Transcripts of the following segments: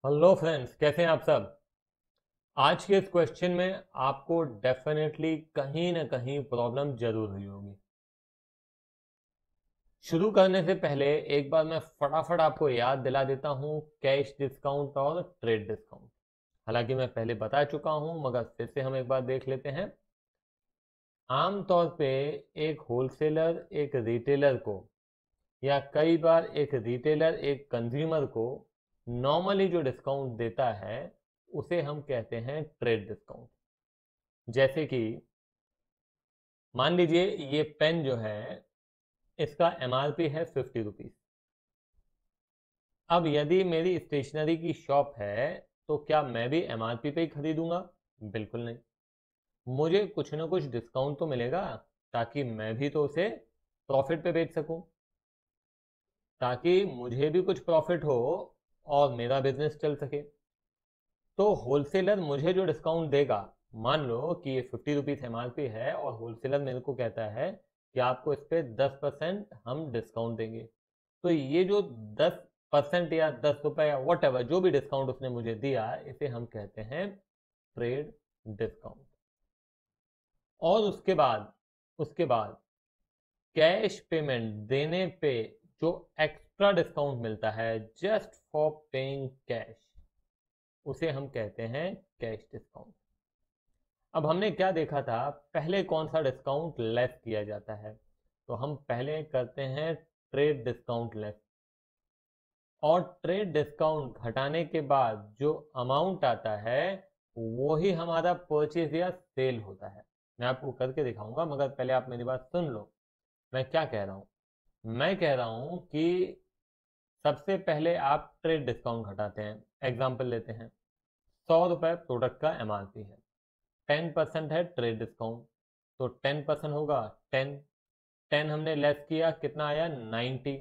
Hello friends, कैसे हैं आप सब। आज के इस क्वेश्चन में आपको डेफिनेटली कहीं ना कहीं प्रॉब्लम जरूर हुई होगी। शुरू करने से पहले एक बार मैं फटाफट आपको याद दिला देता हूं कैश डिस्काउंट और ट्रेड डिस्काउंट। हालांकि मैं पहले बता चुका हूं मगर फिर से हम एक बार देख लेते हैं। आमतौर पे एक होलसेलर एक रिटेलर को या कई बार एक रिटेलर एक कंज्यूमर को नॉर्मली जो डिस्काउंट देता है उसे हम कहते हैं ट्रेड डिस्काउंट। जैसे कि मान लीजिए ये पेन जो है इसका एमआरपी है 50 रुपीज। अब यदि मेरी स्टेशनरी की शॉप है तो क्या मैं भी एमआरपी पे ही खरीदूंगा? बिल्कुल नहीं। मुझे कुछ ना कुछ डिस्काउंट तो मिलेगा ताकि मैं भी तो उसे प्रॉफिट पे बेच सकूं, ताकि मुझे भी कुछ प्रॉफिट हो और मेरा बिजनेस चल सके। तो होलसेलर मुझे जो डिस्काउंट देगा, मान लो कि ये 50 रुपीज एमआरपी है और होलसेलर मेरे को कहता है कि आपको इस पे 10% हम डिस्काउंट देंगे। तो ये जो 10% या 10 रुपए या वट एवर जो भी डिस्काउंट उसने मुझे दिया, इसे हम कहते हैं ट्रेड डिस्काउंट। और उसके बाद कैश पेमेंट देने पे जो एक्स्ट्रा डिस्काउंट मिलता है जस्ट फॉर पेइंग कैश, उसे हम कहते हैं कैश डिस्काउंट। अब हमने क्या देखा था, पहले कौन सा डिस्काउंट लेस किया जाता है? तो हम पहले करते हैं ट्रेड डिस्काउंट लेस। और ट्रेड डिस्काउंट घटाने के बाद जो अमाउंट आता है वो ही हमारा परचेज या सेल होता है। मैं आपको करके दिखाऊंगा मगर पहले आप मेरी बात सुन लो। मैं क्या कह रहा हूं? मैं कह रहा हूं कि सबसे पहले आप ट्रेड डिस्काउंट घटाते हैं। एग्जाम्पल लेते हैं, 100 रुपए प्रोडक्ट का एमआरपी है, 10% है ट्रेड डिस्काउंट, तो 10% होगा 10। 10 हमने लेस किया, कितना आया? 90।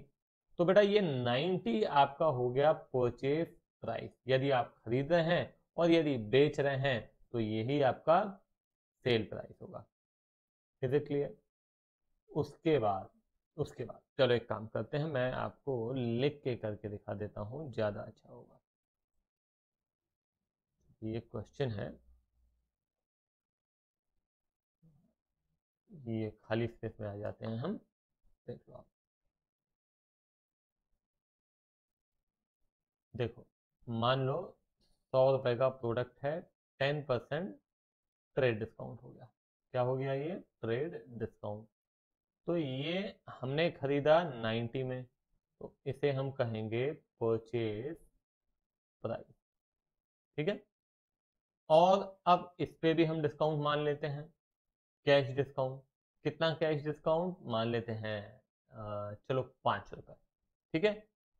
तो बेटा ये 90 आपका हो गया परचेज प्राइस यदि आप खरीद रहे हैं, और यदि बेच रहे हैं तो यही आपका सेल प्राइस होगा। Is it clear? उसके बाद चलो एक काम करते हैं, मैं आपको लिख के करके दिखा देता हूं, ज्यादा अच्छा होगा। ये क्वेश्चन है, ये खाली स्पेस में आ जाते हैं हम। देख लो आप, देखो, मान लो 100 रुपए का प्रोडक्ट है, 10% ट्रेड डिस्काउंट हो गया। क्या हो गया? ये ट्रेड डिस्काउंट। तो ये हमने खरीदा 90 में, तो इसे हम कहेंगे परचेज प्राइस। ठीक है। और अब इस पे भी हम डिस्काउंट मान लेते हैं, कैश डिस्काउंट। कितना कैश डिस्काउंट मान लेते हैं? चलो 5 रुपए। ठीक है।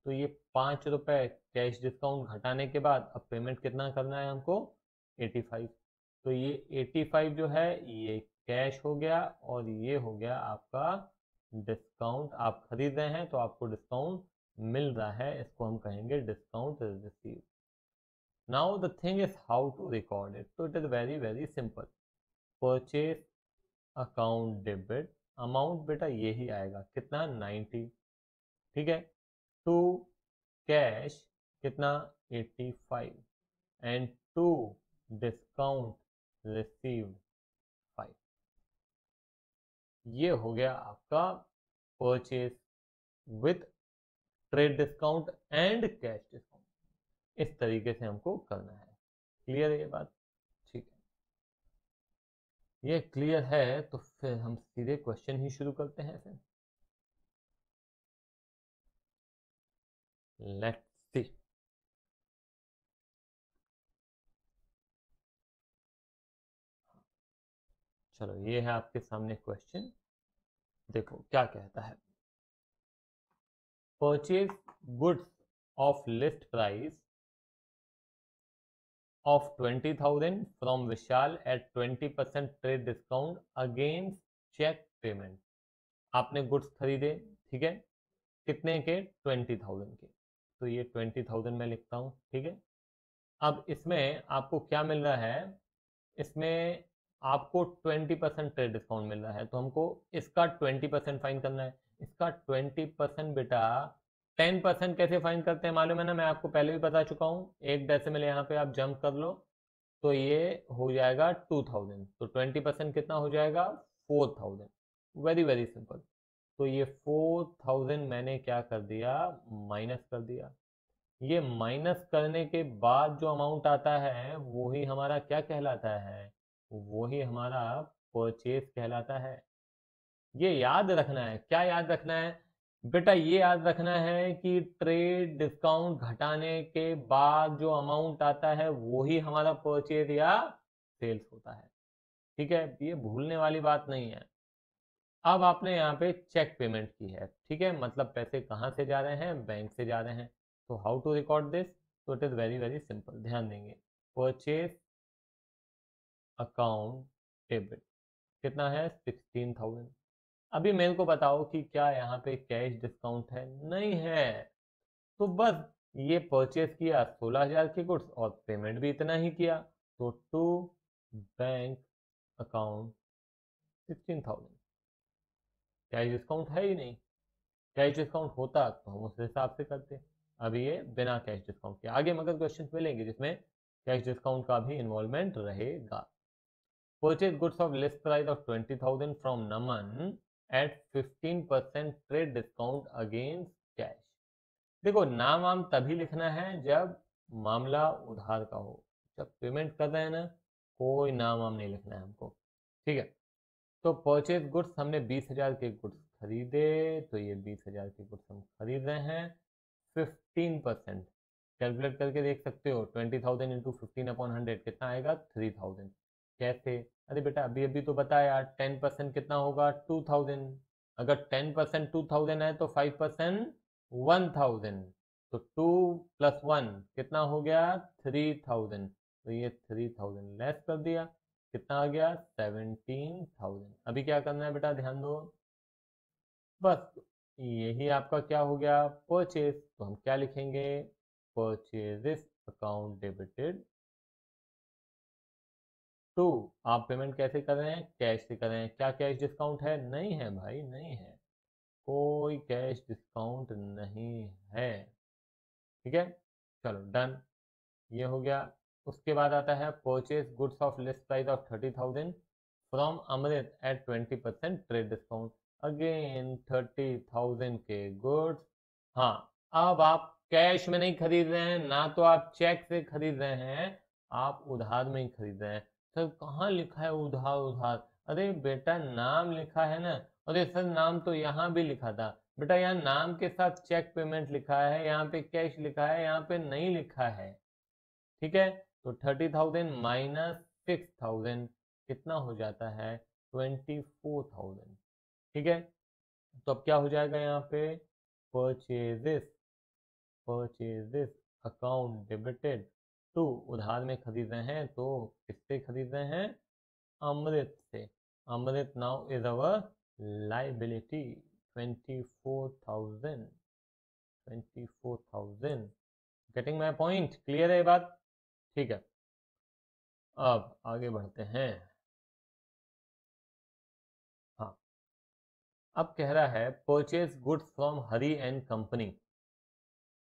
तो ये 5 रुपए कैश डिस्काउंट घटाने के बाद अब पेमेंट कितना करना है हमको? 85। तो ये 85 जो है ये कैश हो गया और ये हो गया आपका डिस्काउंट। आप खरीद रहे हैं तो आपको डिस्काउंट मिल रहा है, इसको हम कहेंगे discount receive. Now the thing is how to record it. तो it is very very simple. Purchase account debit, amount बेटा यही आएगा, कितना? 90। ठीक है। टू कैश, कितना? 85। And to discount received 5। ये हो गया आपका purchase with trade discount and cash discount. इस तरीके से हमको करना है। क्लियर है ये बात? ठीक है, ये क्लियर है तो फिर हम सीधे क्वेश्चन ही शुरू करते हैं फिर। Let's see. चलो ये है आपके सामने क्वेश्चन, देखो क्या कहता है। Purchase goods of list price of 20,000 from Vishal at 20% trade discount against cheque payment. आपने गुड्स खरीदे, ठीक है, कितने के? 20,000 के। तो ये 20,000 में लिखता हूँ, ठीक है। अब इसमें आपको क्या मिल रहा है? इसमें आपको 20% ट्रेड डिस्काउंट मिल रहा है, तो हमको इसका 20% फाइन करना है। इसका 20% बेटा 10% कैसे फाइंड करते हैं मालूम है ना, मैं आपको पहले भी बता चुका हूँ। 1 डेसिमल यहाँ पे आप जंप कर लो तो ये हो जाएगा 2000, तो 20% कितना हो जाएगा 4000। Very very simple. तो ये 4000 मैंने क्या कर दिया, माइनस कर दिया। ये माइनस करने के बाद जो अमाउंट आता है वही हमारा क्या कहलाता है, वही हमारा परचेज कहलाता है। ये याद रखना है। क्या याद रखना है बेटा, ये याद रखना है कि ट्रेड डिस्काउंट घटाने के बाद जो अमाउंट आता है वही हमारा परचेज या सेल्स होता है। ठीक है, ये भूलने वाली बात नहीं है। अब आपने यहाँ पे चेक पेमेंट की है, ठीक है, मतलब पैसे कहाँ से जा रहे हैं, बैंक से जा रहे हैं। तो हाउ टू रिकॉर्ड दिस, तो it is very very simple, ध्यान देंगे। परचेज अकाउंट डेबिट कितना है 16,000। अभी मेरे को बताओ कि क्या यहाँ पे कैश डिस्काउंट है, नहीं है। तो बस ये परचेज किया 16,000 के गुड्स और पेमेंट भी इतना ही किया, तो to bank account 16,000। Cash discount है ही नहीं। कैश डिस्काउंट होता तो हम उस हिसाब से करते। अभी ये बिना कैश डिस्काउंट के, आगे मगर क्वेश्चन मिलेंगे जिसमें कैश डिस्काउंट का भी इन्वॉल्वमेंट रहेगा। Purchase goods of list price of 20,000 from Naman at 15% trade discount against cash. देखो नाम वाम तभी लिखना है जब मामला उधार का हो। जब पेमेंट कर रहे हैं ना, कोई नाम वाम नहीं लिखना है हमको। ठीक है, तो परचेज गुड्स हमने 20,000 के गुड्स खरीदे, तो ये 20,000 के गुड्स हम खरीद रहे हैं। 15% कैलकुलेट करके देख सकते हो, 20,000 इंटू 15/100 कितना आएगा 3,000। कैसे, अरे बेटा अभी अभी तो बताया 10% कितना होगा 2,000। अगर 10% 2,000 है तो 5% 1,000, तो 2 + 1 कितना हो गया 3,000। तो ये 3,000 लेस कर दिया, कितना आ गया 17,000। अभी क्या करना है बेटा, ध्यान दो, बस यही आपका क्या हो गया परचेज। तो हम क्या लिखेंगे, परचेजेस अकाउंट डेबिटेड टू। आप पेमेंट कैसे कर रहे हैं, कैश से कर रहे हैं। क्या कैश डिस्काउंट है, नहीं है भाई, नहीं है, कोई कैश डिस्काउंट नहीं है। ठीक है, चलो डन, ये हो गया। उसके बाद आता है purchase goods of list price of 30,000 from Amrit at 20% trade discount. Again 30,000 के गुड्स। हाँ, अब आप कैश में नहीं खरीद रहे हैं ना, तो आप चेक से खरीद रहे हैं, आप उधार में ही खरीद रहे हैं। सर कहाँ लिखा है उधार उधार, अरे बेटा नाम लिखा है ना। अरे सर नाम तो यहाँ भी लिखा था बेटा, यहाँ नाम के साथ चेक पेमेंट लिखा है, यहाँ पे कैश लिखा है, यहाँ पे नहीं लिखा है। ठीक है, तो 30,000 माइनस 6,000 कितना हो जाता है 24,000। ठीक है, तो अब क्या हो जाएगा यहाँ पे, purchases purchases account debited to, उधार में खरीद रहे हैं तो किससे खरीद रहे हैं, अमृत से। Amrit now is our liability 24,000। 24,000, getting my point, clear है ये बात। ठीक है, अब आगे बढ़ते हैं। हाँ, अब कह रहा है purchase goods from Hari and company.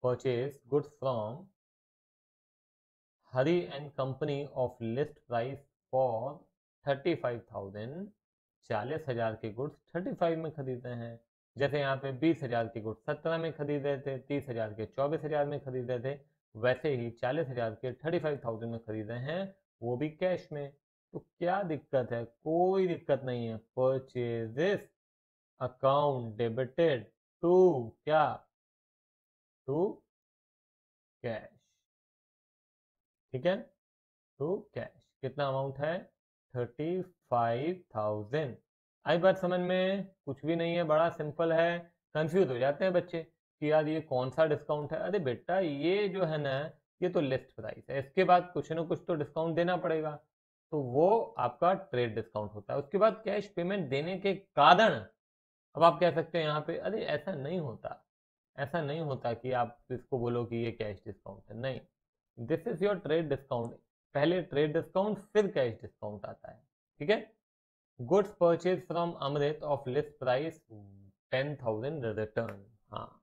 Purchase goods from Hari and company of list price for 35,000। 40,000 के गुड्स 35 में खरीद रहे हैं। जैसे यहाँ पे 20,000 के गुड्स 17 में खरीद रहे थे, 30,000 के 24,000 में खरीद रहे थे, वैसे ही 40,000 के 35,000 में खरीद रहे हैं, वो भी कैश में। तो क्या दिक्कत है, कोई दिक्कत नहीं है। परचेजेस अकाउंट डेबिटेड टू क्या, टू कैश। ठीक है, टू कैश कितना अमाउंट है 35,000। आई बात समझ में, कुछ भी नहीं है, बड़ा सिंपल है। कंफ्यूज हो जाते हैं बच्चे कि यार ये कौन सा डिस्काउंट है। अरे बेटा ये जो है ना, ये तो लिस्ट प्राइस है, इसके बाद कुछ ना कुछ तो डिस्काउंट देना पड़ेगा, तो वो आपका ट्रेड डिस्काउंट होता है। उसके बाद कैश पेमेंट देने के कारण अब आप कह सकते हैं यहाँ पे, अरे ऐसा नहीं होता, ऐसा नहीं होता कि आप इसको बोलो कि ये कैश डिस्काउंट है, नहीं। This is your trade discount, पहले ट्रेड डिस्काउंट फिर कैश डिस्काउंट आता है। ठीक है, goods purchase from Amrit of list price 10,000 return. हाँ,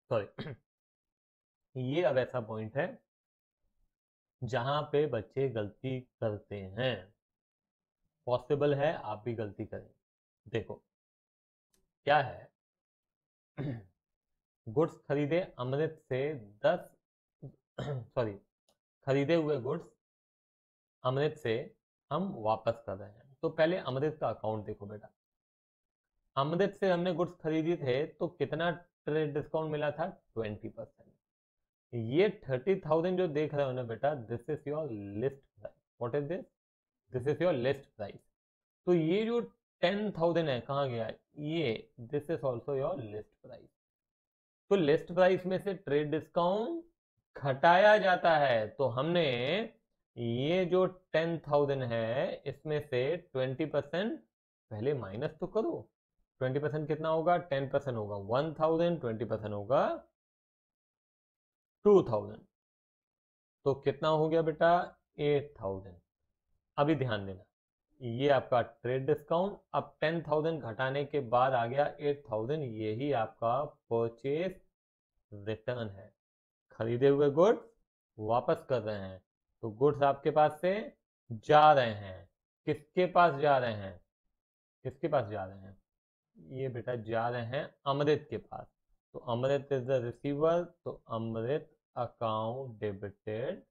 सॉरी, ये अब ऐसा पॉइंट है जहां पे बच्चे गलती करते हैं। पॉसिबल है आप भी गलती करें। देखो क्या है, गुड्स खरीदे अमृत से 10 सॉरी, खरीदे हुए गुड्स अमृत से हम वापस कर रहे हैं। तो पहले अमृत का अकाउंट देखो बेटा। अमृत से हमने गुड्स खरीदी थे तो कितना ट्रेड डिस्काउंट मिला था? 20%। ये 30,000 जो देख रहे हो ना बेटा, this is your list price. What is this? This is your list price. तो ये जो 10,000 है कहाँ गया? ये this is also your list price. तो लिस्ट प्राइस में से ट्रेड डिस्काउंट घटाया जाता है। तो हमने ये जो 10,000 है इसमें से 20% पहले माइनस तो करो। 20% कितना होगा? 10% होगा 1,000, 20% होगा 2,000। तो कितना हो गया बेटा? 8,000। अभी ध्यान देना, ये आपका ट्रेड डिस्काउंट। अब 10,000 घटाने के बाद आ गया 8,000, यही आपका परचेज रिटर्न है। खरीदे हुए गुड्स वापस कर रहे हैं। तो गुड्स आपके पास से जा रहे हैं। किसके पास जा रहे हैं? किसके पास जा रहे हैं? ये बेटा जा रहे हैं अमृत के पास। तो अमृत इज द रिसीवर, तो अमृत अकाउंट डेबिटेड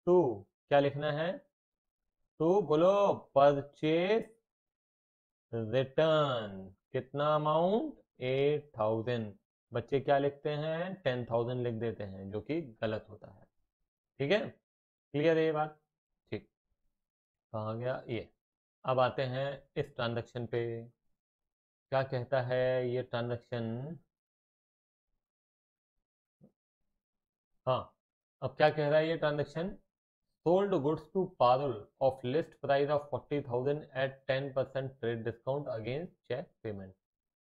टू, क्या लिखना है? टू बोलो, परचेज रिटर्न। कितना अमाउंट? 8,000। बच्चे क्या लिखते हैं? 10,000 लिख देते हैं, जो कि गलत होता है। ठीक है, क्लियर है ये बात? ठीक, कहा गया ये। अब आते हैं इस ट्रांजैक्शन पे। क्या कहता है ये ट्रांजैक्शन? हाँ, अब क्या कह रहा है ये transaction? Sold goods to Parul of list price of 40,000 at 10% trade discount against cheque payment.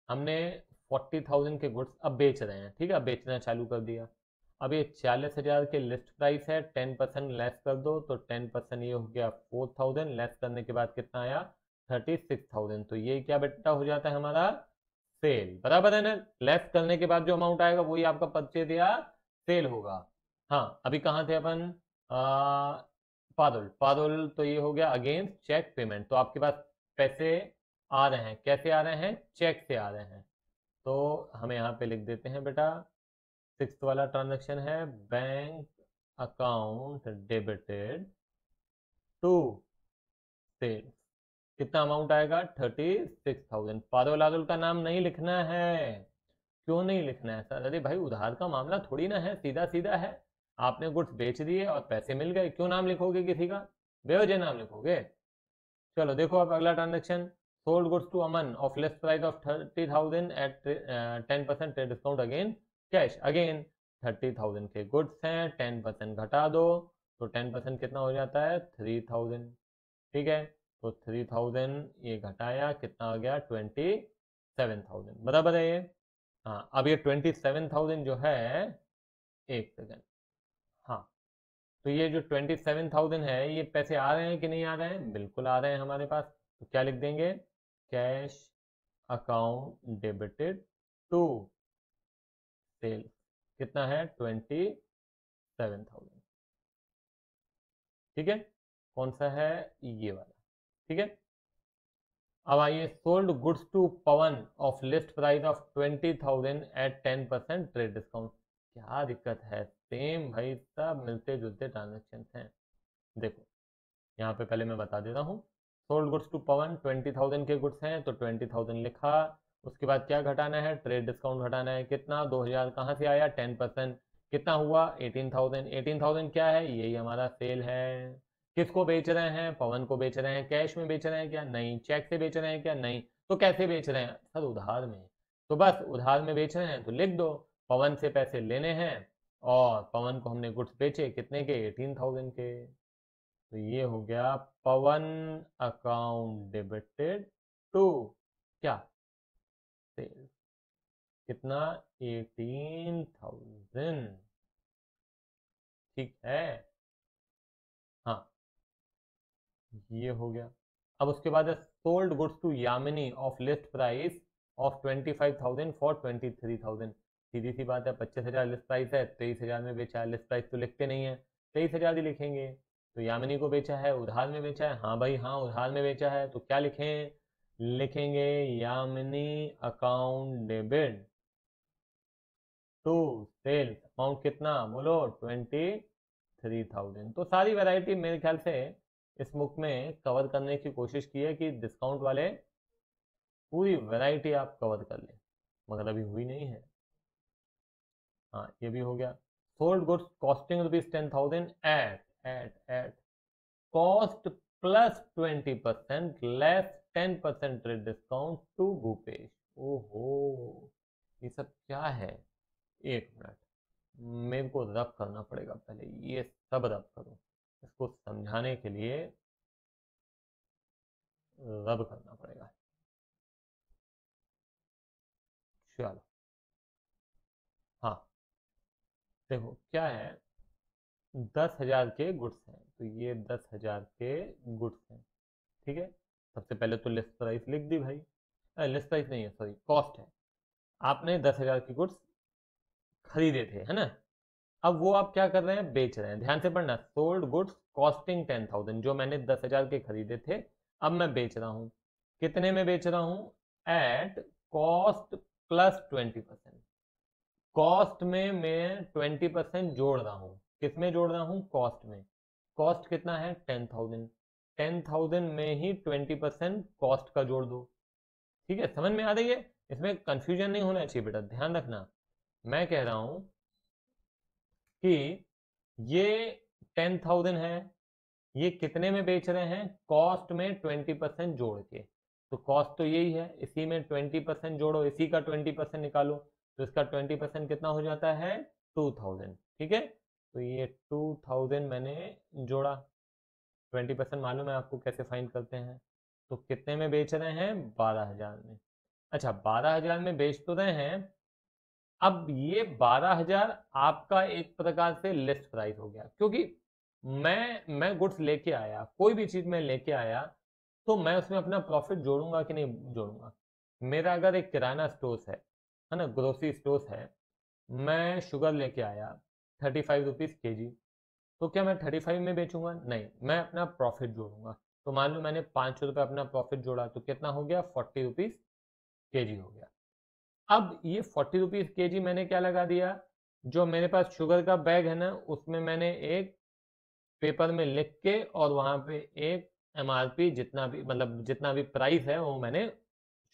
हमने 40,000 के गुड्स अब बेच रहे हैं। ठीक है, अब बेचना चालू कर दिया। अब ये 40,000 के लिस्ट प्राइस है, 10% लेस कर दो। तो 10% ये हो गया 4,000, लेस करने के बाद कितना आया? 36,000। तो ये क्या बेटा हो जाता है हमारा? सेल। बराबर है ना? लेस करने के बाद जो अमाउंट आएगा वही आपका परचेज या सेल होगा। हाँ, अभी कहाँ थे अपन? पारुल। पारुल तो ये हो गया अगेंस्ट चेक पेमेंट। तो आपके पास पैसे आ रहे हैं, कैसे आ रहे हैं? चेक से आ रहे हैं। तो हमें यहाँ पे लिख देते हैं बेटा, सिक्स्थ वाला ट्रांजैक्शन है bank account debited to sales. कितना अमाउंट आएगा? 36,000। पारुल लालुल का नाम नहीं लिखना है। क्यों नहीं लिखना है सर? अरे भाई, उधार का मामला थोड़ी ना है, सीधा सीधा है। आपने गुड्स बेच दिए और पैसे मिल गए, क्यों नाम लिखोगे किसी का? बेवजह नाम लिखोगे? चलो देखो अब अगला transaction. Sold goods to Aman of list price of 30,000 at 10% trade discount again cash. Again 30,000 के गुड्स हैं, 10% घटा दो। तो 10% कितना हो जाता है? 3,000। ठीक है, तो 3,000 ये घटाया, कितना आ गया? 27,000। बराबर है ये? हाँ, अब ये 27,000 जो है, एक सेकेंड, हाँ, तो ये जो 27,000 है, ये पैसे आ रहे हैं कि नहीं आ रहे हैं? बिल्कुल आ रहे हैं हमारे पास। तो क्या लिख देंगे? Cash account debited to sales. कितना है? 27,000। ठीक है, कौन सा है? ये वाला। ठीक है, अब आइए, sold goods to Pawan of list price of 20,000 at 10% trade discount. क्या दिक्कत है? सेम भाई, सब मिलते जुलते ट्रांजेक्शन हैं। देखो यहाँ पे पहले मैं बता देता हूँ। सोल्ड गुड्स टू पवन 20,000 के गुड्स हैं, तो 20,000 लिखा। उसके बाद क्या घटाना है? ट्रेड डिस्काउंट घटाना है। कितना? 2,000। कहाँ से आया? 10%। कितना हुआ? 18,000। 18,000 क्या है? यही हमारा सेल है। किसको बेच रहे हैं? पवन को बेच रहे हैं। कैश में बेच रहे हैं क्या? नहीं। चेक से बेच रहे हैं क्या? नहीं। तो कैसे बेच रहे हैं सर? उधार में। तो बस उधार में बेच रहे हैं तो लिख दो, पवन से पैसे लेने हैं और पवन को हमने गुड्स बेचे कितने के? 18,000 के। तो ये हो गया पवन अकाउंट डेबिटेड टू क्या? सेल्स। कितना? 18,000। ठीक है, हाँ, ये हो गया। अब उसके बाद sold goods to Yamini of list price of 25,000 for 23,000। सीधी सी बात है, 25,000 लिस्ट प्राइस है, 23,000 में बेचा है। लिस्ट प्राइस तो लिखते नहीं है, 23,000 ही लिखेंगे। तो यामिनी को बेचा है, उधार में बेचा है, हाँ भाई हाँ उधार में बेचा है, तो क्या लिखें, लिखेंगे Yamini account debit to sales amount कितना बोलो 23,000। तो सारी वैरायटी मेरे ख्याल से इस बुक में कवर करने की कोशिश की है कि डिस्काउंट वाले पूरी वैरायटी आप कवर कर लें, मगर अभी हुई नहीं है। हाँ ये भी हो गया। Sold goods costing ₹10,000 at cost plus 20% less 10% trade discount to Bhupesh. ओहो, ये सब क्या है, एक मिनट मेरे को रब करना पड़ेगा, पहले ये सब रब करूं, इसको समझाने के लिए रब करना पड़ेगा। चलो हाँ, देखो क्या है, 10,000 के गुड्स हैं, तो ये 10,000 के गुड्स हैं, ठीक है। सबसे पहले तो लिस्ट प्राइस लिख दी भाई, लिस्ट प्राइस नहीं है सॉरी, कॉस्ट है। आपने 10,000 की गुड्स खरीदे थे, है ना। अब वो आप क्या कर रहे हैं, बेच रहे हैं। ध्यान से पढ़ना, सोल्ड गुड्स कॉस्टिंग 10,000, जो मैंने 10,000 के खरीदे थे अब मैं बेच रहा हूँ। कितने में बेच रहा हूँ, एट कॉस्ट प्लस 20%। कॉस्ट में मैं 20% जोड़ रहा हूँ। किस में जोड़ रहा हूँ, कॉस्ट में। कॉस्ट कितना है 10,000, 10,000 में ही 20% कॉस्ट का जोड़ दो। ठीक है, समझ में आ रही है, इसमें कंफ्यूजन नहीं होना चाहिए बेटा, ध्यान रखना। मैं कह रहा हूं कि ये 10,000 है, ये कितने में बेच रहे हैं, कॉस्ट में 20% जोड़ के। तो कॉस्ट तो यही है, इसी में 20% जोड़ो, इसी का 20% निकालो, तो इसका 20% कितना हो जाता है 2,000। ठीक है, तो ये 2,000 मैंने जोड़ा, 20% मालूम है आपको कैसे फाइंड करते हैं। तो कितने में बेच रहे हैं, 12,000 में। अच्छा 12,000 में बेच तो रहे हैं, अब ये 12,000 आपका एक प्रकार से लिस्ट प्राइस हो गया, क्योंकि मैं गुड्स लेके आया, कोई भी चीज मैं लेके आया तो मैं उसमें अपना प्रॉफिट जोड़ूंगा कि नहीं जोड़ूंगा। मेरा अगर एक किराना स्टोर है ना, ग्रोसरी स्टोर है, मैं शुगर लेके आया 35 रुपीज़ kg, तो क्या मैं 35 में बेचूंगा, नहीं, मैं अपना प्रॉफिट जोड़ूंगा। तो मान लो मैंने 500 रुपये अपना प्रॉफिट जोड़ा, तो कितना हो गया 40 रुपीज़ kg हो गया। अब ये 40 रुपीज़ kg मैंने क्या लगा दिया, जो मेरे पास शुगर का बैग है ना, उसमें मैंने एक पेपर में लिख के और वहां पे एक MRP जितना भी मतलब जितना भी प्राइस है वो मैंने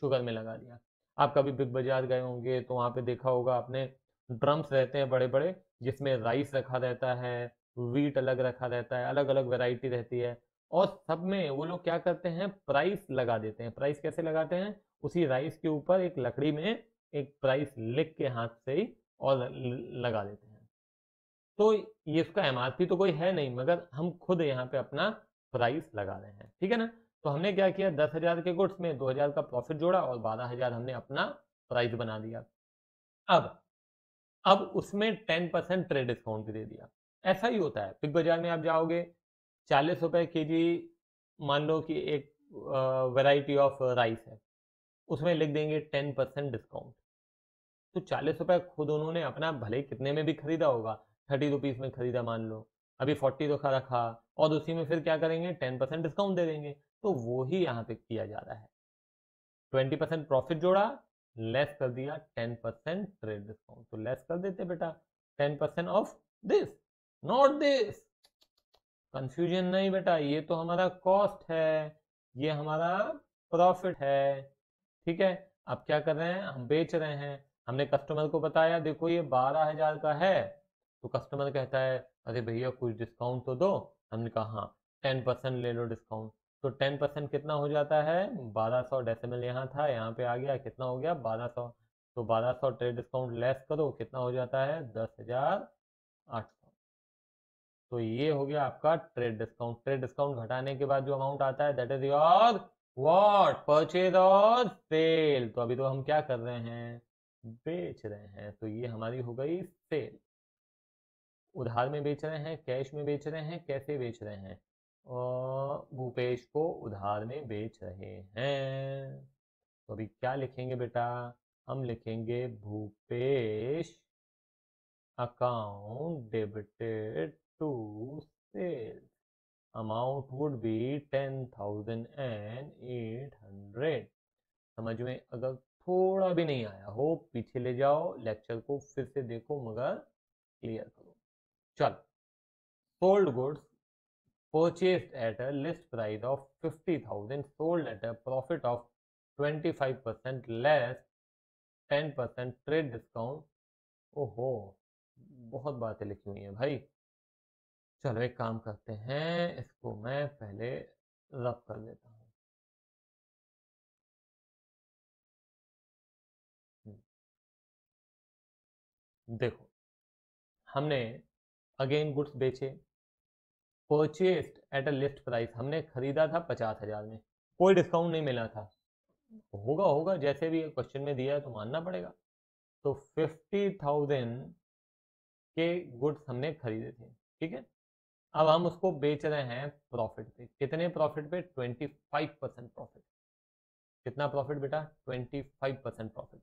शुगर में लगा दिया। आप कभी बिग बाजार गए होंगे तो वहां पे देखा होगा आपने, ड्रम्स रहते हैं बड़े बड़े, जिसमें राइस रखा रहता है, वीट अलग रखा रहता है, अलग अलग वैरायटी रहती है, और सब में वो लोग क्या करते हैं, प्राइस लगा देते हैं। प्राइस कैसे लगाते हैं, उसी राइस के ऊपर एक लकड़ी में एक प्राइस लिख के हाथ से ही और लगा देते हैं। तो ये इसका MRP तो कोई है नहीं, मगर हम खुद यहाँ पे अपना प्राइस लगा रहे हैं, ठीक है ना। तो हमने क्या किया, 10,000 के गुड्स में 2,000 का प्रॉफिट जोड़ा और 12,000 हमने अपना प्राइस बना दिया। अब अब उसमें 10% ट्रेड डिस्काउंट भी दे दिया। ऐसा ही होता है, बिग बाजार में आप जाओगे, 40 रुपए kg मान लो कि एक वैरायटी ऑफ राइस है, उसमें लिख देंगे 10% डिस्काउंट। तो 40 रुपए खुद उन्होंने अपना भले ही कितने में भी खरीदा होगा, 30 रुपीज़ में खरीदा मान लो, अभी 40 रखा, और उसी में फिर क्या करेंगे 10% डिस्काउंट दे देंगे। तो वो ही यहाँ पे किया जा रहा है, 20% प्रॉफिट जोड़ा, लेस कर दिया 10% ट्रेड डिस्काउंट। तो लेस कर देते बेटा 10% of this, not this. Confusion नहीं बेटा, ये तो हमारा कॉस्ट है, ये हमारा प्रॉफिट है, ठीक है। अब क्या कर रहे हैं, हम बेच रहे हैं। हमने कस्टमर को बताया देखो ये 12,000 का है, तो कस्टमर कहता है अरे भैया कुछ डिस्काउंट तो दो। हमने कहा हाँ 10% ले लो डिस्काउंट। तो 10% कितना हो जाता है, 1200 डेसिमल यहाँ था, यहाँ पे आ गया, कितना हो गया 1200। तो 1200 ट्रेड डिस्काउंट लेस करो, कितना हो जाता है 10,800। तो ये हो गया आपका ट्रेड डिस्काउंट। ट्रेड डिस्काउंट घटाने के बाद जो अमाउंट आता है that is your what, purchase और सेल। तो अभी तो हम क्या कर रहे हैं, बेच रहे हैं, तो ये हमारी हो गई सेल। उधार में बेच रहे हैं, कैश में बेच रहे हैं, कैसे बेच रहे हैं, और भूपेश को उधार में बेच रहे हैं। तो अभी क्या लिखेंगे बेटा, हम लिखेंगे Bhupesh account debited to sales, amount would be 10,800। समझ में अगर थोड़ा भी नहीं आया हो पीछे ले जाओ, लेक्चर को फिर से देखो, मगर क्लियर करो। चल, sold goods purchased at a list price of 50,000 sold at a profit of 25% less 10% trade discount। ओहो, बहुत बातें लिखी हुई हैं भाई। चलो एक काम करते हैं, इसको मैं पहले रब कर लेता हूँ। देखो, हमने अगेन गुड्स बेचे, purchased at a list price, हमने खरीदा था 50,000 में, कोई डिस्काउंट नहीं मिला था। होगा होगा, जैसे भी क्वेश्चन में दिया है तो मानना पड़ेगा। तो 50,000 के गुड्स हमने खरीदे थे, ठीक है। अब हम उसको बेच रहे हैं प्रॉफिट पे, कितने प्रॉफिट पे, 25% प्रॉफिट। कितना प्रॉफिट बेटा, 25% प्रॉफिट।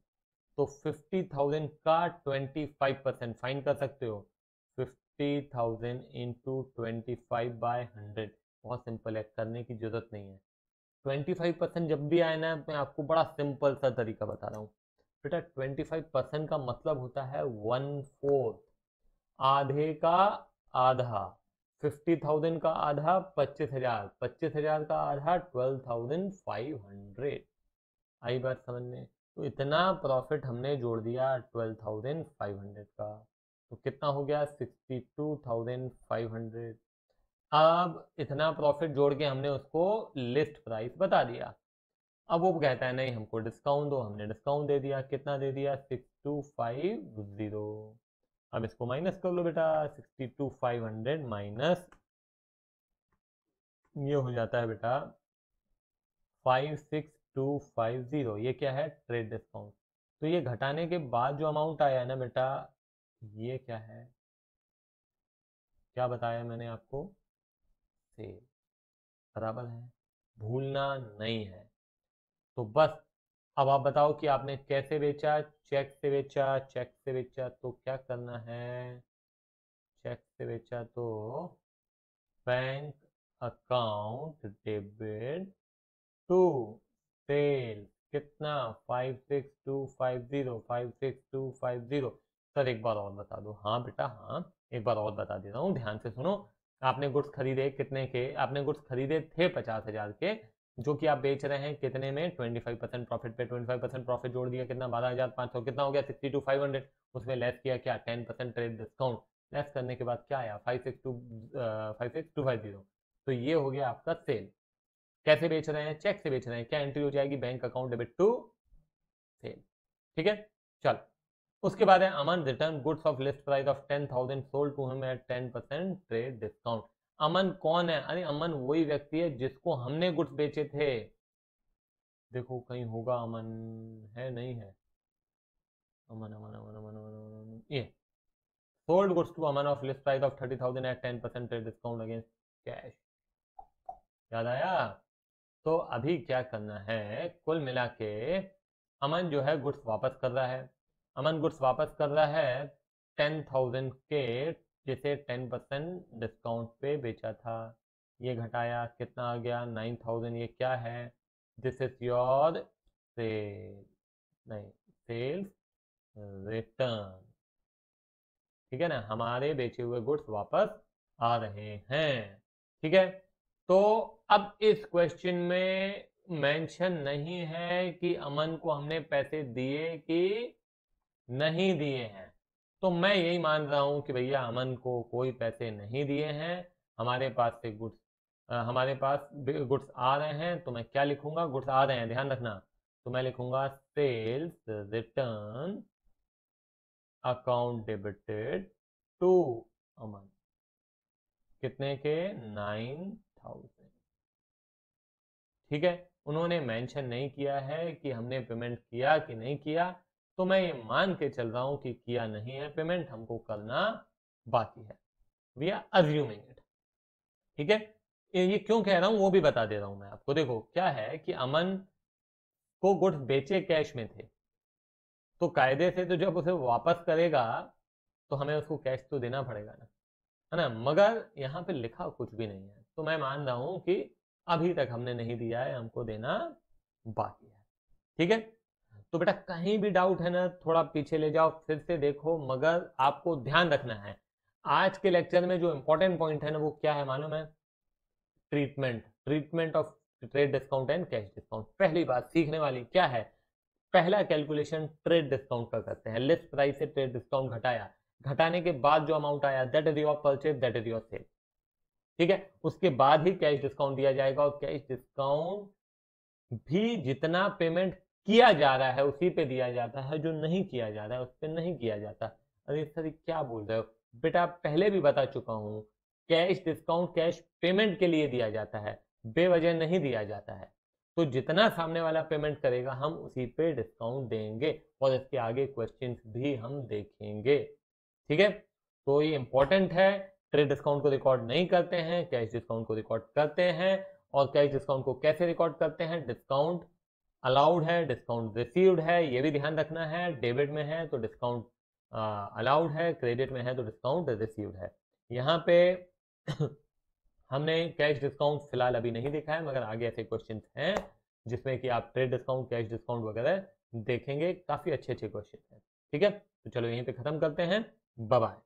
तो 50,000 का 25% फाइन कर सकते हो, 50,000 इंटू 25/100। बहुत सिंपल है, करने की जरूरत नहीं है। 25% जब भी आए ना, मैं आपको बड़ा सिंपल सा तरीका बता रहा हूँ बेटा। 25% का मतलब होता है 1/4, आधे का आधा। 50,000 का आधा 25,000, 25,000 का आधा 12,500। आई बात समझ में। तो इतना प्रॉफिट हमने जोड़ दिया 12,500 का, तो कितना हो गया 62,500। अब इतना प्रॉफिट जोड़ के हमने उसको लिस्ट प्राइस बता दिया। अब वो कहता है नहीं हमको डिस्काउंट दो, हमने डिस्काउंट दे दिया, कितना दे दिया 6250। अब इसको माइनस कर लो बेटा, 62,500 माइनस ये हो जाता है बेटा 56250। ये क्या है, ट्रेड डिस्काउंट। तो ये घटाने के बाद जो अमाउंट आया है ना बेटा, ये क्या है, क्या बताया मैंने आपको, सेल, बराबर है, भूलना नहीं है। तो बस अब आप बताओ कि आपने कैसे बेचा, चेक से बेचा, चेक से बेचा तो क्या करना है, चेक से बेचा तो bank account debit to sale, कितना 56250, 56250। सर एक बार और बता दो, हाँ बेटा हाँ, एक बार और बता देता हूँ, ध्यान से सुनो। आपने गुड्स खरीदे कितने के, आपने गुड्स खरीदे थे 50,000 के, जो कि आप बेच रहे हैं कितने में, 25% प्रॉफिट पे। 25% प्रॉफिट जोड़ दिया कितना, 12,500, कितना हो गया 62,500। उसमें लेस किया क्या, 10% ट्रेड डिस्काउंट। लेस करने के बाद क्या आया, 56250। तो ये हो गया आपका सेल। कैसे बेच रहे हैं, चेक से बेच रहे हैं, क्या एंट्री हो जाएगी, bank account debit to sale, ठीक है। चल, उसके बाद है Aman return goods of list price of 10,000 sold to him at 10% trade discount. Aman कौन है, अरे अमन वही व्यक्ति है जिसको हमने गुड्स बेचे थे। देखो कहीं होगा अमन, है नहीं है, अमन अमन अमन अमन अमन, अमन। ये sold goods to Aman of list price of 30,000 at 10% trade discount against cash. याद आया। तो अभी क्या करना है, कुल मिला के अमन जो है गुड्स वापस कर रहा है। अमन गुड्स वापस कर रहा है 10,000 के, जिसे 10% डिस्काउंट पे बेचा था। ये घटाया कितना आ गया 9,000। ये क्या है, दिस इज योर सेल, नहीं, सेल्स रिटर्न, ठीक है ना। हमारे बेचे हुए गुड्स वापस आ रहे हैं, ठीक है। तो अब इस क्वेश्चन में मेंशन नहीं है कि अमन को हमने पैसे दिए कि नहीं दिए हैं। तो मैं यही मान रहा हूं कि भैया अमन को कोई पैसे नहीं दिए हैं, हमारे पास से गुड्स, हमारे पास गुड्स आ रहे हैं। तो मैं क्या लिखूंगा, गुड्स आ रहे हैं, ध्यान रखना। तो मैं लिखूंगा sales return account debited to Aman, कितने के 9,000, ठीक है। उन्होंने मेंशन नहीं किया है कि हमने पेमेंट किया कि नहीं किया, तो मैं ये मान के चल रहा हूं कि किया नहीं है पेमेंट, हमको करना बाकी है। वी आर अज्यूमिंग इट, ठीक है। ये क्यों कह रहा हूं वो भी बता दे रहा हूं मैं आपको। देखो क्या है कि अमन को गुड्स बेचे कैश में थे, तो कायदे से तो जब उसे वापस करेगा तो हमें उसको कैश तो देना पड़ेगा ना, है ना। मगर यहाँ पे लिखा कुछ भी नहीं है, तो मैं मान रहा हूं कि अभी तक हमने नहीं दिया है, हमको देना बाकी है। ठीक है, तो बेटा कहीं भी डाउट है ना, थोड़ा पीछे ले जाओ, फिर से देखो, मगर आपको ध्यान रखना है आज के लेक्चर में जो इंपॉर्टेंट पॉइंट है ना, वो क्या है मालूम है? Treatment of trade discount and cash discount. पहली बात सीखने वाली क्या है? पहला कैलकुलेशन ट्रेड डिस्काउंट का करते हैं। लिस्ट प्राइस से ट्रेड डिस्काउंट घटाया, घटाने के बाद जो अमाउंट आया that is your purchase, that is your sale. ठीक है, उसके बाद ही कैश डिस्काउंट दिया जाएगा, और कैश डिस्काउंट भी जितना पेमेंट किया जा रहा है उसी पे दिया जाता है, जो नहीं किया जा रहा है उस पर नहीं किया जाता। अरे सर क्या बोल रहे हो बेटा, पहले भी बता चुका हूं, कैश डिस्काउंट कैश पेमेंट के लिए दिया जाता है, बेवजह नहीं दिया जाता है। तो जितना सामने वाला पेमेंट करेगा हम उसी पे डिस्काउंट देंगे, और इसके आगे क्वेश्चंस भी हम देखेंगे। ठीक है, तो ये इंपॉर्टेंट है। ट्रेड डिस्काउंट को रिकॉर्ड नहीं करते हैं, कैश डिस्काउंट को रिकॉर्ड करते हैं। और कैश डिस्काउंट को कैसे रिकॉर्ड करते हैं? डिस्काउंट अलाउड है, डिस्काउंट रिसीव्ड है, ये भी ध्यान रखना है। डेबिट में है तो डिस्काउंट अलाउड है, क्रेडिट में है तो डिस्काउंट रिसीव्ड है। यहाँ पे हमने कैश डिस्काउंट फिलहाल अभी नहीं देखा है, मगर आगे ऐसे क्वेश्चन हैं जिसमें कि आप ट्रेड डिस्काउंट कैश डिस्काउंट वगैरह देखेंगे, काफी अच्छे अच्छे क्वेश्चन हैं। ठीक है, तो चलो यहीं पे खत्म करते हैं, बाय बाय।